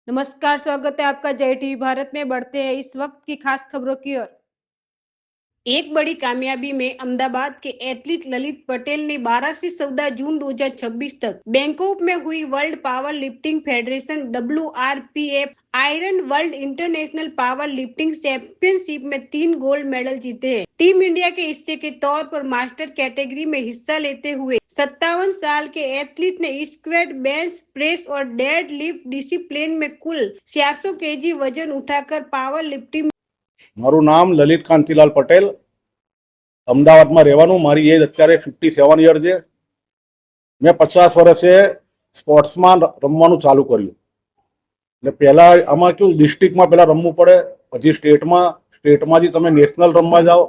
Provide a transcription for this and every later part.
नमस्कार, स्वागत है आपका जय टीवी भारत में। बढ़ते हैं इस वक्त की खास खबरों की ओर। एक बड़ी कामयाबी में अहमदाबाद के एथलीट ललित पटेल ने 12 से 14 जून 2026 तक बैंकॉक में हुई world power lifting federation WRPF iron world international power lifting championship में 3 गोल्ड मेडल जीते हैं। टीम इंडिया के हिस्से के तौर पर मास्टर कैटेगरी में हिस्सा लेते हुए 57 साल के एथलीट ने स्क्वाट, बेंच प्रेस और डेड लिफ्ट डिसिप्लिन में कुल 600 केजी वजन उठाकर पावर लिफ्टिंग। મારું નામ લલિત કાંતિલાલ પટેલ, અમદાવાદમાં રહેવાનું. મારી એજ અત્યારે 57 યર છે. મેં 50 વર્ષે સ્પોર્ટ્સમાં રમવાનું ચાલુ કર્યું. એટલે પહેલા આમાં કેવું, ડિસ્ટ્રિક્ટમાં પહેલા રમવું પડે, પછી સ્ટેટમાંથી તમે નેશનલ રમવા જાઓ,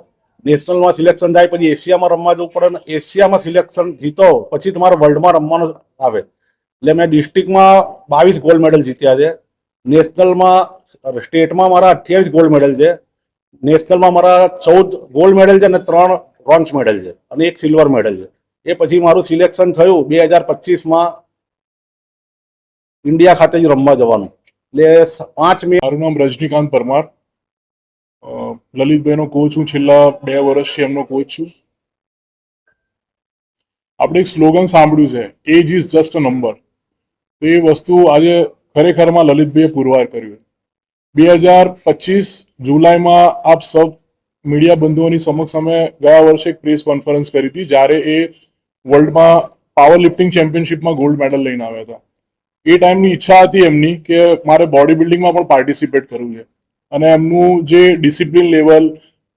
નેશનલમાં સિલેક્શન થાય, પછી એશિયામાં રમવા જવું પડે, ને એશિયામાં સિલેક્શન જીતો પછી તમારે વર્લ્ડમાં રમવાનું આવે. એટલે મેં ડિસ્ટ્રિક્ટમાં 22 ગોલ્ડ મેડલ જીત્યા છે. નેશનલમાં સ્ટેટમાં મારા 28 ગોલ્ડ મેડલ છે. નેશનલમાં મારા 14 ગોલ્ડ મેડલ છે અને 3 બ્રોન્ઝ મેડલ છે અને 1 સિલ્વર મેડલ છે. એ પછી મારું સિલેક્શન થયું 2025માં ઇન્ડિયા ખાતે જ રમવા જવાનું. એટલે 5 મે. મારું નામ રજનીકાંત પરમાર, લલિતભાઈનો કોચ હું. છેલ્લા 2 વર્ષથી એમનો કોચ છું. આપણે એક સ્લોગન સાંભળ્યું છે, age is just a number. તો એ વસ્તુ આજે ખરેખરમાં લલિતભાઈએ પુરવાર કર્યું. 2025 જુલાઈમાં આપ સૌ મીડિયા બંધુઓની સમક્ષ અમે ગયા વર્ષે એક પ્રેસ કોન્ફરન્સ કરી હતી, જ્યારે એ વર્લ્ડમાં પાવર લિફ્ટિંગ ચેમ્પિયનશિપમાં ગોલ્ડ મેડલ લઈને આવ્યા હતા. એ ટાઈમની ઈચ્છા હતી એમની કે મારે બોડી બિલ્ડિંગમાં પણ પાર્ટિસિપેટ કરવું છે, અને એમનું જે ડિસિપ્લિન લેવલ,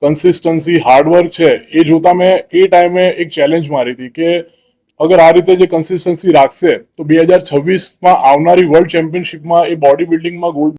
કન્સિસ્ટન્સી, હાર્ડવર્ક છે એ જોતા મેં એ ટાઈમે એક ચેલેન્જ મારી હતી કે અગર આ રીતે જે કન્સિસ્ટન્સી રાખશે તો 2026માં આવનારી વર્લ્ડ ચેમ્પિયનશિપમાં એ બોડી બિલ્ડિંગમાં ગોલ્ડ